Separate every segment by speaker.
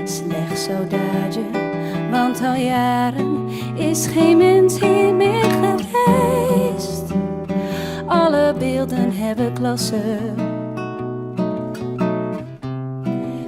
Speaker 1: Slechts soldaatje, want al jaren is geen mens hier meer geweest. Alle beelden hebben klasse.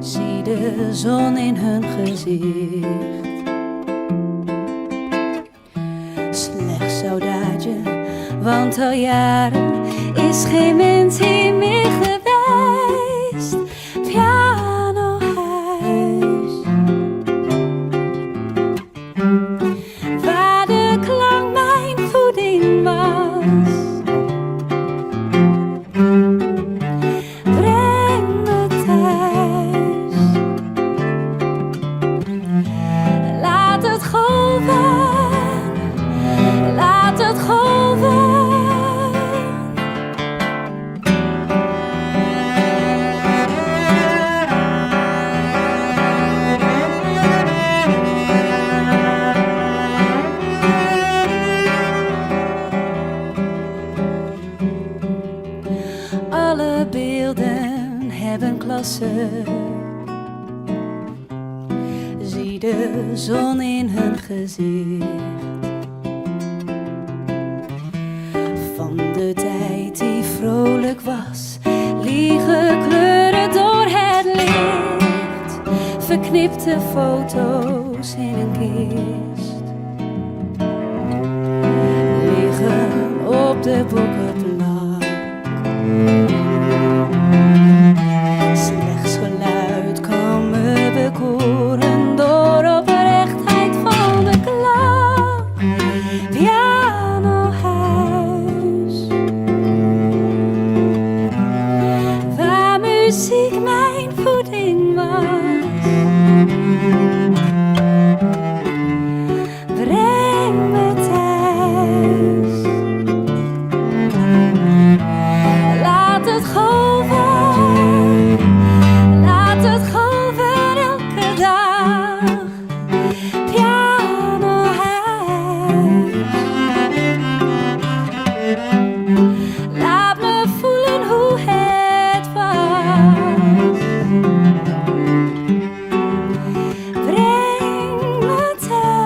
Speaker 1: Zie de zon in hun gezicht. Slechts soldaatje, want al jaren is geen mens hier meer geweest. Pianohuis, waar de klank mijn voeding was. Breng me thuis, laat het golven, laat het golven. Alle beelden hebben klasse. Zie de zon in hun gezicht. Van de tijd die vrolijk was, liegen kleuren door het licht. Verknipte foto's in een kist liggen op de boekenplank. Slechts geluid kan me bekoren door oprechtheid van de klank. Pianohuis, waar muziek mijn voeding was. Breng me thuis, laat het golven, laat het golven elke dag. Pianohuis, laat me voelen hoe het was. Breng me thuis,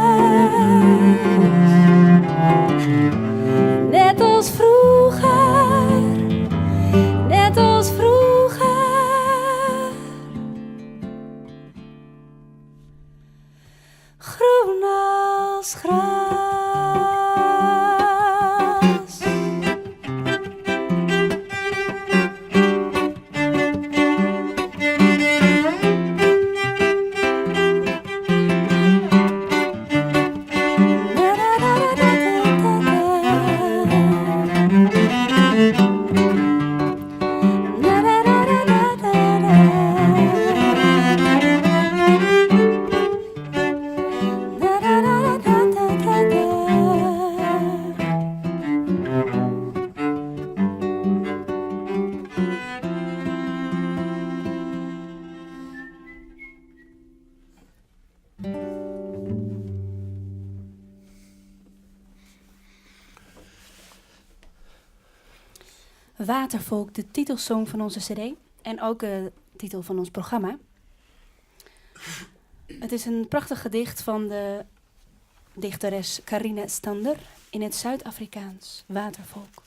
Speaker 1: net als vroeger, net als vroeger. Groen als gras. Watervolk, de titelsong van onze cd en ook de titel van ons programma. Het is een prachtig gedicht van de dichteres Carine Stander in het Zuid-Afrikaans, Watervolk.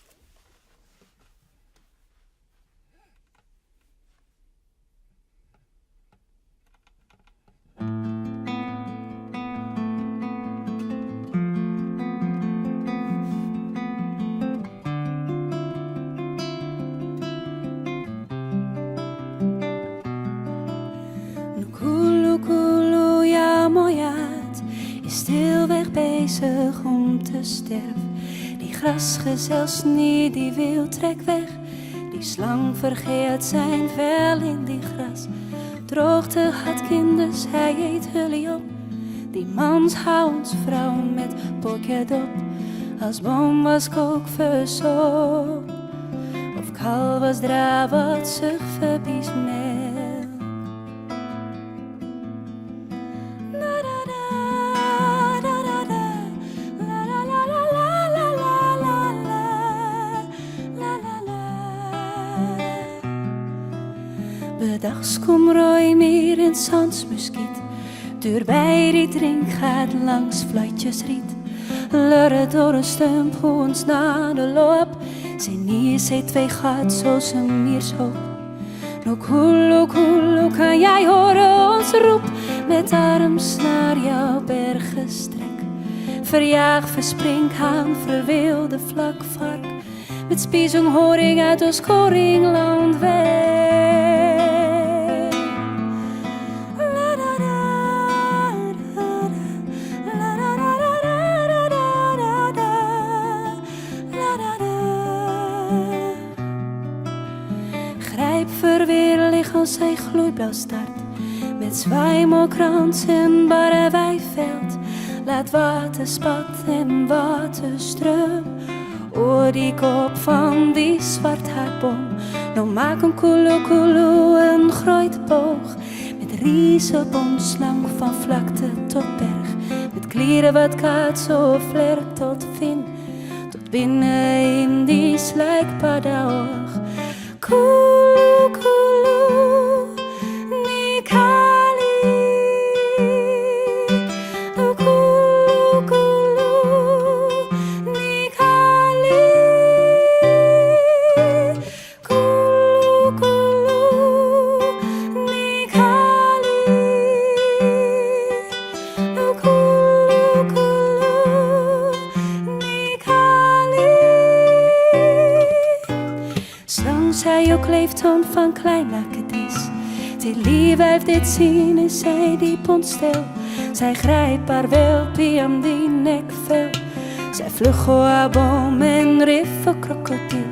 Speaker 1: Stilweg bezig om te sterven. Die grasgezel snie, die wild trek weg. Die slang vergeet zijn vel in die gras. Droogte had kinders, hij eet hullie op. Die mans hou ons vrouw met pokket op. Als boom was kook versop. Of kal was dra wat zich verbies mel. Bedags kom rooi meer in zandsmuskiet. Deur bij die drink gaat langs fluitjes riet. Lurren door een stump ons naar de loop. Zijn hier zijn twee gaat zoals een miershoop. Ook hoe kan jij horen ons roep. Met arms naar jouw bergen strek. Verjaag, verspring, haan, verwilde vlakvark. Met spiezong horing uit ons koringland weg. Grijp verweer lig als hij gloeiblauw start. Met zwijmelkrans en barre weiveld. Laat water spat en waterstroom. Oor die kop van die zwarthaarboom. Nou maak een koeloe een groeitboog. Met riezenbonslang van vlakte tot berg. Met klieren wat gaat zo vlerk tot vin. Tot binnen in die slijkpaardaoog. Koeloe, Nikali. Koeloe, Nikali. Koeloe, Nikali. Koeloe, Nikali. Slang zij ook leeftoon van klein lakkedis. Die lief heeft dit zien en zij diep ontstel. Zij grijpt haar welpie aan die nekvel. Zij vlug haar boom en riffe krokodil.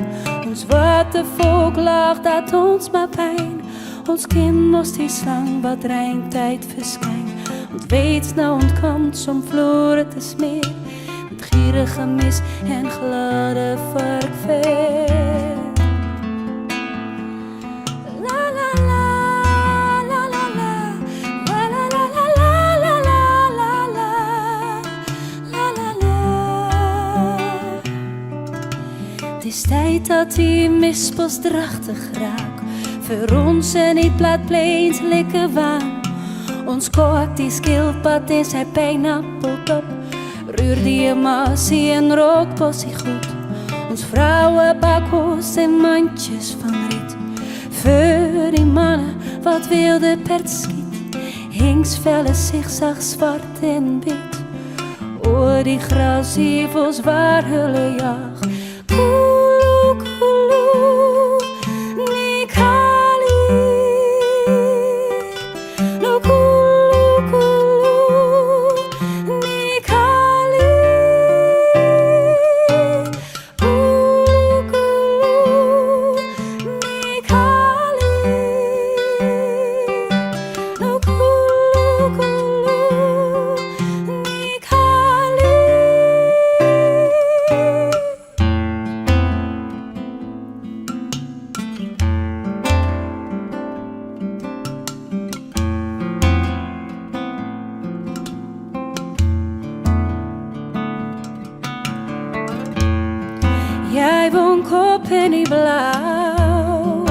Speaker 1: Ons watervolk lag dat ons maar pijn. Ons kind was die slang wat rijntijd verschijnt. Want weet nou ontkomt zo'n vloer te smeer. Met gierige mis en gladde varkvel. Het is tijd dat die mispas drachtig raak. Voor ons en niet plaat pleens lekker waan. Ons kook die skilpad in zijn pijnappeltop. Ruur die massie en rookbossie goed. Ons vrouwen bakhoos en mandjes van riet. Voor die mannen wat wilde pert schiet. Hingsvelle zigzag zwart en wit. Oor die grasivels waar hulle jaag. Jij woont op en die blauw.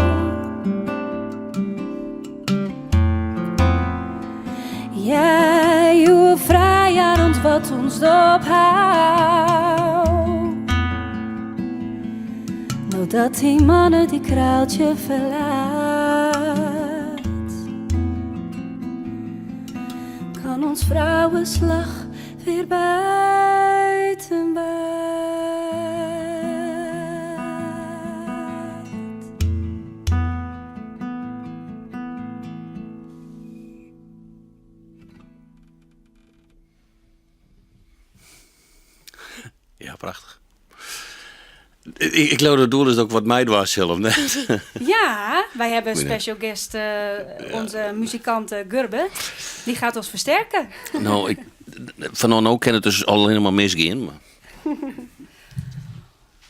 Speaker 1: Jij uw vrijheid wat ons ophoudt. Nou dat die mannen die kraaltje verlaat. Kan ons vrouwenslag weer buiten buiten.
Speaker 2: Ja, prachtig. Ik geloof dat het doel is ook wat mij was zelf net.
Speaker 1: Ja, wij hebben een special guest, onze muzikant Gurbe. Die gaat ons versterken.
Speaker 2: Nou, van ook kan het dus al helemaal misgaan. Maar...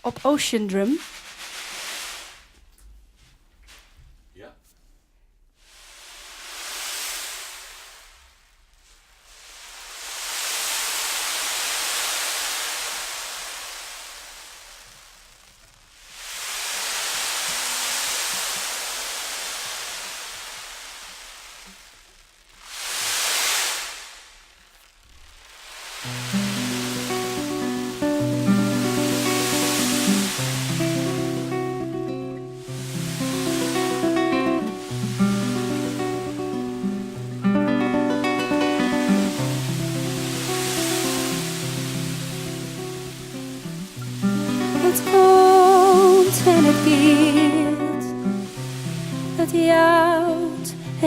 Speaker 1: Op Ocean Drum.
Speaker 2: Ja.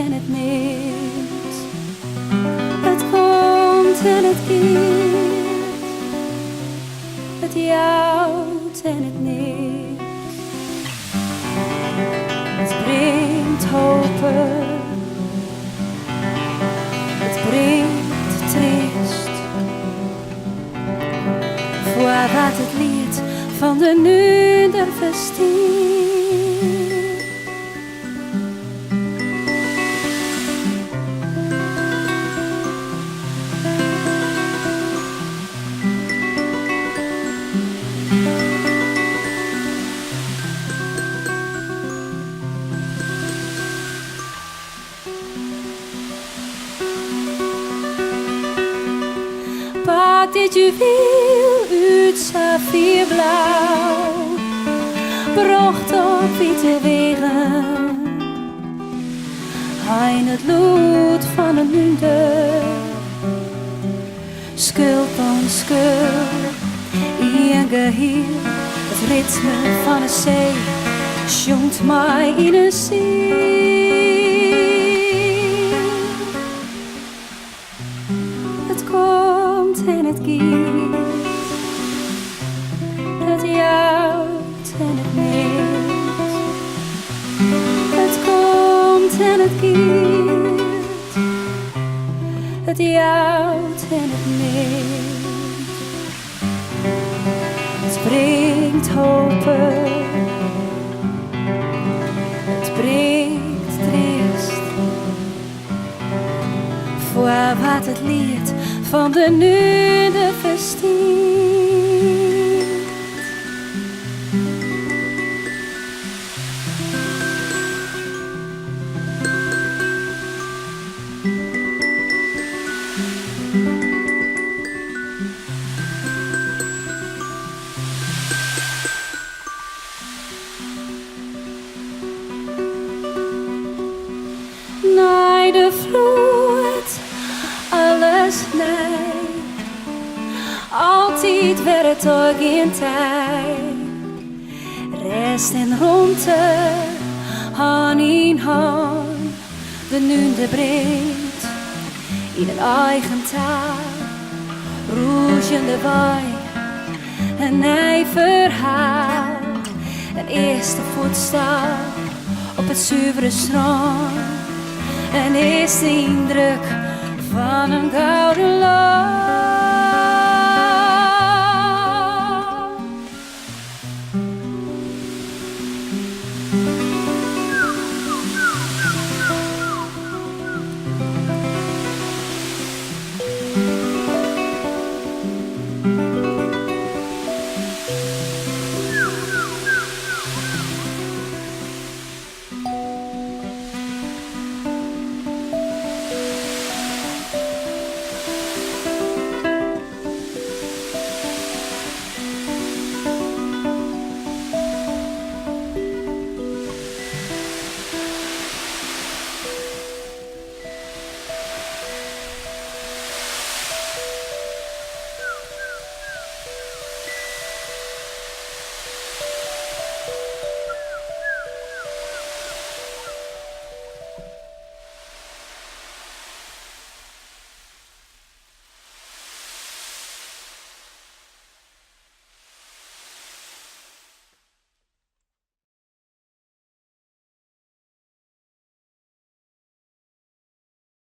Speaker 1: en het neemt. Het komt en het keert. Het jouwt en het neemt. Het brengt hopen. Het brengt trist. Voor wat het lied van de nu der vestie. Pak dit juweel uit saffierblauw, brocht op witte wegen, hein het lood van een hunde, schuld aan schuld, in geheel, het ritme van een zee, sjongt mij in een zee. Het komt en het giert, het jouwt en het neemt. Het komt en het giert, het jouwt en het neemt. Het brengt hopen, het brengt trist. Voor wat het lied van de nu de vestie. Naar de vloed, alles nee. Altijd werd het ook in tijd. Rest en rondte, hand in hand. De nu de brengt in een eigen taal. Roezende wijn, een nieuw verhaal. Een eerste voetstap op het zuivere strand. Een eerste indruk van een gouden land.